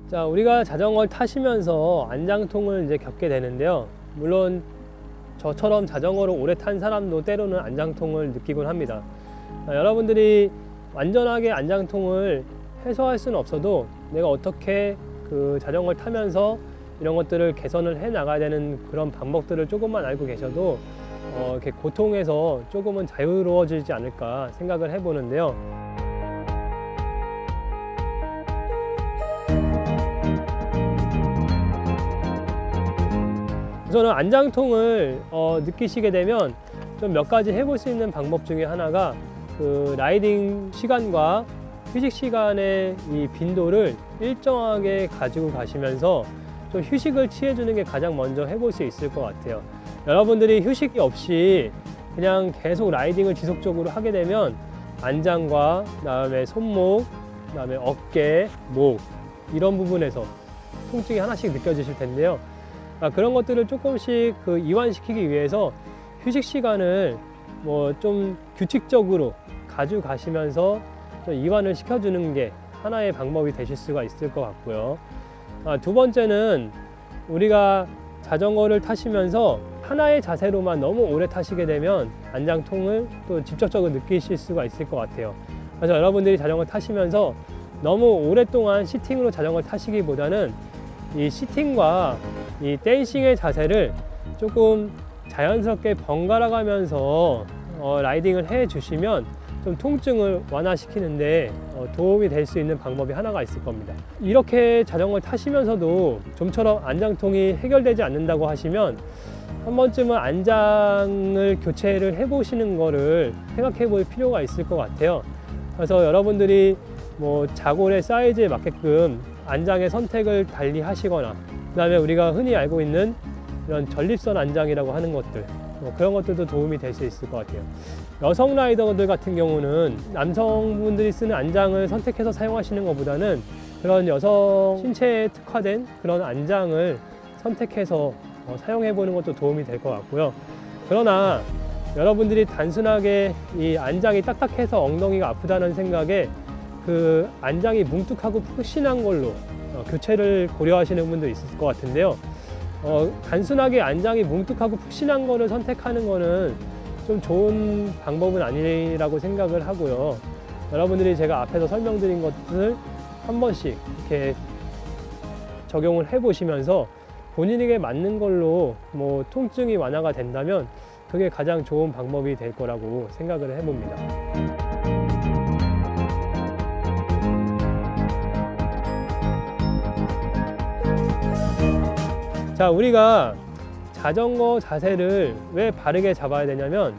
자, 우리가 자전거를 타시면서 안장통을 이제 겪게 되는데요. 물론 저처럼 자전거를 오래 탄 사람도 때로는 안장통을 느끼곤 합니다. 여러분들이 완전하게 안장통을 해소할 수는 없어도 내가 어떻게 그 자전거를 타면서 이런 것들을 개선을 해 나가야 되는 그런 방법들을 조금만 알고 계셔도 이렇게 고통에서 조금은 자유로워지지 않을까 생각을 해보는데요. 우선은 안장통을 느끼시게 되면 좀 몇 가지 해볼 수 있는 방법 중에 하나가 그 라이딩 시간과 휴식 시간의 이 빈도를 일정하게 가지고 가시면서 좀 휴식을 취해주는 게 가장 먼저 해볼 수 있을 것 같아요. 여러분들이 휴식이 없이 그냥 계속 라이딩을 지속적으로 하게 되면 안장과 그다음에 손목, 그다음에 어깨, 목 이런 부분에서 통증이 하나씩 느껴지실 텐데요. 그런 것들을 조금씩 이완시키기 위해서 휴식 시간을 뭐 좀 규칙적으로 가져가시면서 좀 이완을 시켜주는 게 하나의 방법이 되실 수가 있을 것 같고요. 두 번째는 우리가 자전거를 타시면서 하나의 자세로만 너무 오래 타시게 되면 안장통을 또 직접적으로 느끼실 수가 있을 것 같아요. 그래서 여러분들이 자전거 타시면서 너무 오랫동안 시팅으로 자전거를 타시기보다는 이 시팅과 이 댄싱의 자세를 조금 자연스럽게 번갈아 가면서 라이딩을 해 주시면 좀 통증을 완화시키는데 도움이 될 수 있는 방법이 하나가 있을 겁니다. 이렇게 자전거를 타시면서도 좀처럼 안장통이 해결되지 않는다고 하시면 한 번쯤은 안장을 교체를 해 보시는 거를 생각해 볼 필요가 있을 것 같아요. 그래서 여러분들이 뭐 자골의 사이즈에 맞게끔 안장의 선택을 달리 하시거나, 그 다음에 우리가 흔히 알고 있는 이런 전립선 안장이라고 하는 것들, 그런 것들도 도움이 될 수 있을 것 같아요. 여성 라이더들 같은 경우는 남성분들이 쓰는 안장을 선택해서 사용하시는 것보다는 그런 여성 신체에 특화된 그런 안장을 선택해서 사용해 보는 것도 도움이 될 것 같고요. 그러나 여러분들이 단순하게 이 안장이 딱딱해서 엉덩이가 아프다는 생각에 그 안장이 뭉툭하고 푹신한 걸로 교체를 고려하시는 분도 있을 것 같은데요. 단순하게 안장이 뭉툭하고 푹신한 거를 선택하는 거는 좀 좋은 방법은 아니라고 생각을 하고요. 여러분들이 제가 앞에서 설명드린 것들 한 번씩 이렇게 적용을 해 보시면서 본인에게 맞는 걸로 뭐 통증이 완화가 된다면 그게 가장 좋은 방법이 될 거라고 생각을 해봅니다. 자, 우리가 자전거 자세를 왜 바르게 잡아야 되냐면,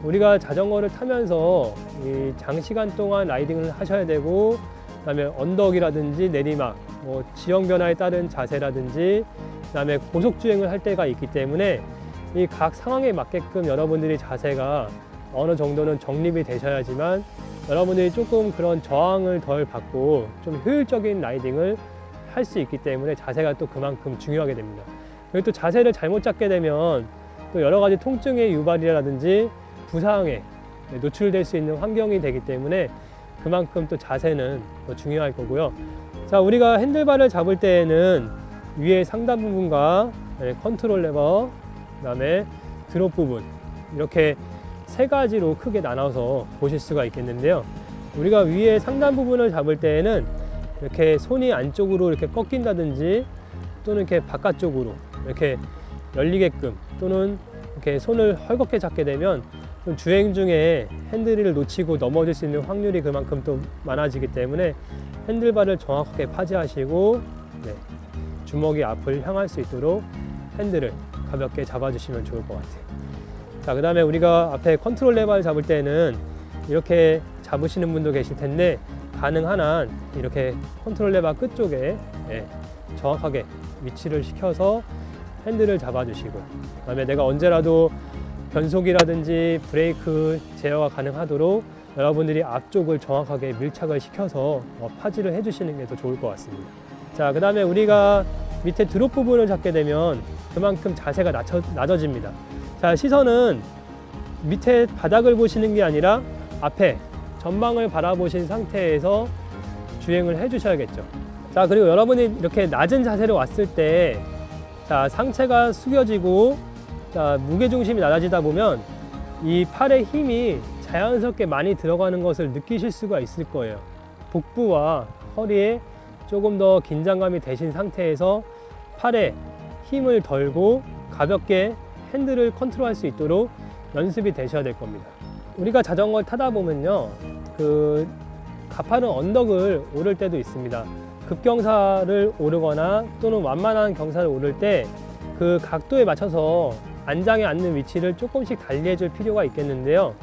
우리가 자전거를 타면서 이 장시간 동안 라이딩을 하셔야 되고, 그다음에 언덕이라든지 내리막, 뭐 지형 변화에 따른 자세라든지, 그다음에 고속 주행을 할 때가 있기 때문에 이 각 상황에 맞게끔 여러분들이 자세가 어느 정도는 정립이 되셔야지만 여러분들이 조금 그런 저항을 덜 받고 좀 효율적인 라이딩을 할 수 있기 때문에 자세가 또 그만큼 중요하게 됩니다. 그리고 또 자세를 잘못 잡게 되면 또 여러 가지 통증의 유발이라든지 부상에 노출될 수 있는 환경이 되기 때문에 그만큼 또 자세는 더 중요할 거고요. 자, 우리가 핸들바를 잡을 때에는 위에 상단 부분과 컨트롤 레버, 그다음에 드롭 부분, 이렇게 세 가지로 크게 나눠서 보실 수가 있겠는데요. 우리가 위에 상단 부분을 잡을 때에는 이렇게 손이 안쪽으로 이렇게 꺾인다든지, 또는 이렇게 바깥쪽으로 이렇게 열리게끔, 또는 이렇게 손을 헐겁게 잡게 되면 좀 주행 중에 핸들을 놓치고 넘어질 수 있는 확률이 그만큼 또 많아지기 때문에 핸들바를 정확하게 파지하시고 주먹이 앞을 향할 수 있도록 핸들을 가볍게 잡아주시면 좋을 것 같아요. 자, 그 다음에 우리가 앞에 컨트롤 레버를 잡을 때는 이렇게 잡으시는 분도 계실 텐데, 가능한 한 이렇게 컨트롤 레버 끝쪽에 정확하게 위치를 시켜서 핸들을 잡아주시고, 그 다음에 내가 언제라도 변속이라든지 브레이크 제어가 가능하도록 여러분들이 앞쪽을 정확하게 밀착을 시켜서 파지를 해주시는 게 더 좋을 것 같습니다. 자, 그 다음에 우리가 밑에 드롭 부분을 잡게 되면 그만큼 자세가 낮아집니다. 자, 시선은 밑에 바닥을 보시는 게 아니라 앞에 전방을 바라보신 상태에서 주행을 해 주셔야겠죠. 자, 그리고 여러분이 이렇게 낮은 자세로 왔을 때, 자, 상체가 숙여지고, 자, 무게중심이 낮아지다 보면 이 팔의 힘이 자연스럽게 많이 들어가는 것을 느끼실 수가 있을 거예요. 복부와 허리에 조금 더 긴장감이 되신 상태에서 팔에 힘을 덜고 가볍게 핸들을 컨트롤할 수 있도록 연습이 되셔야 될 겁니다. 우리가 자전거를 타다 보면요, 그 가파른 언덕을 오를 때도 있습니다. 급경사를 오르거나 또는 완만한 경사를 오를 때 그 각도에 맞춰서 안장에 앉는 위치를 조금씩 달리해 줄 필요가 있겠는데요.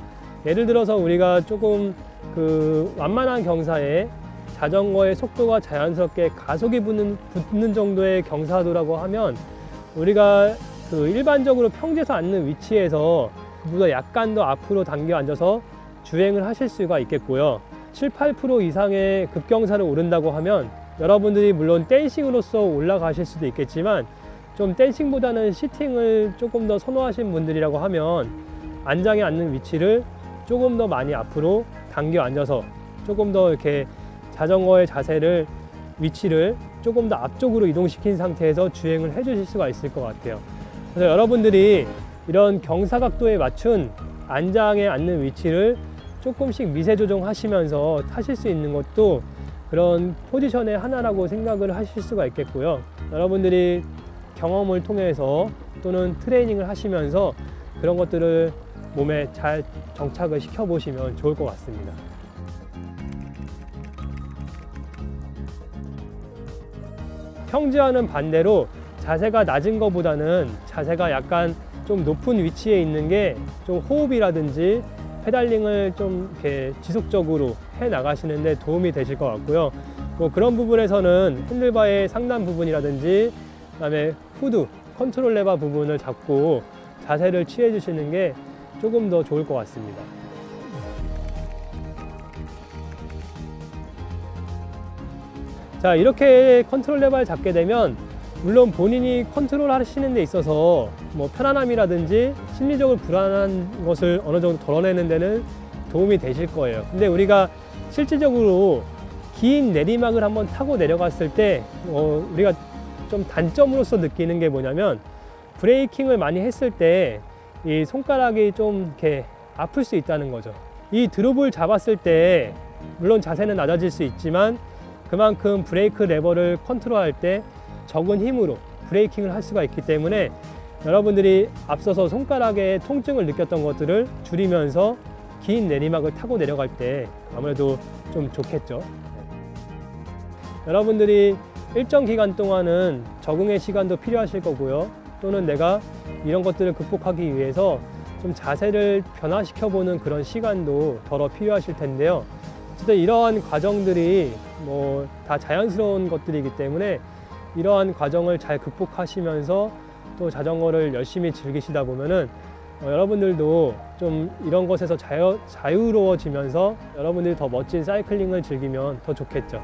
예를 들어서 우리가 조금 그 완만한 경사에 자전거의 속도가 자연스럽게 가속이 붙는 정도의 경사도라고 하면 우리가 그 일반적으로 평지에서 앉는 위치에서 그보다 약간 더 앞으로 당겨 앉아서 주행을 하실 수가 있겠고요. 7, 8% 이상의 급경사를 오른다고 하면 여러분들이 물론 댄싱으로서 올라가실 수도 있겠지만 좀 댄싱보다는 시팅을 조금 더 선호하시는 분들이라고 하면 안장에 앉는 위치를 조금 더 많이 앞으로 당겨 앉아서 조금 더 이렇게 자전거의 자세를 위치를 조금 더 앞쪽으로 이동시킨 상태에서 주행을 해 주실 수가 있을 것 같아요. 그래서 여러분들이 이런 경사각도에 맞춘 안장에 앉는 위치를 조금씩 미세 조정하시면서 타실 수 있는 것도 그런 포지션의 하나라고 생각을 하실 수가 있겠고요. 여러분들이 경험을 통해서 또는 트레이닝을 하시면서 그런 것들을 몸에 잘 정착을 시켜 보시면 좋을 것 같습니다. 평지와는 반대로 자세가 낮은 것보다는 자세가 약간 좀 높은 위치에 있는 게 좀 호흡이라든지 페달링을 좀 이렇게 지속적으로 해 나가시는데 도움이 되실 것 같고요. 뭐 그런 부분에서는 핸들바의 상단 부분이라든지 그다음에 후드, 컨트롤 레버 부분을 잡고 자세를 취해 주시는 게 조금 더 좋을 것 같습니다. 자, 이렇게 컨트롤 레버를 잡게 되면 물론 본인이 컨트롤 하시는 데 있어서 뭐 편안함이라든지 심리적으로 불안한 것을 어느 정도 덜어내는 데는 도움이 되실 거예요. 근데 우리가 실질적으로 긴 내리막을 한번 타고 내려갔을 때 우리가 좀 단점으로서 느끼는 게 뭐냐면 브레이킹을 많이 했을 때 이 손가락이 좀 이렇게 아플 수 있다는 거죠. 이 드롭을 잡았을 때 물론 자세는 낮아질 수 있지만 그만큼 브레이크 레버를 컨트롤할 때 적은 힘으로 브레이킹을 할 수가 있기 때문에 여러분들이 앞서서 손가락에 통증을 느꼈던 것들을 줄이면서 긴 내리막을 타고 내려갈 때 아무래도 좀 좋겠죠. 여러분들이 일정 기간 동안은 적응의 시간도 필요하실 거고요. 또는 내가 이런 것들을 극복하기 위해서 좀 자세를 변화시켜 보는 그런 시간도 더러 필요하실 텐데요. 어쨌든 이러한 과정들이 뭐 다 자연스러운 것들이기 때문에 이러한 과정을 잘 극복하시면서 또 자전거를 열심히 즐기시다 보면은 여러분들도 좀 이런 것에서 자유로워지면서 여러분들이 더 멋진 사이클링을 즐기면 더 좋겠죠.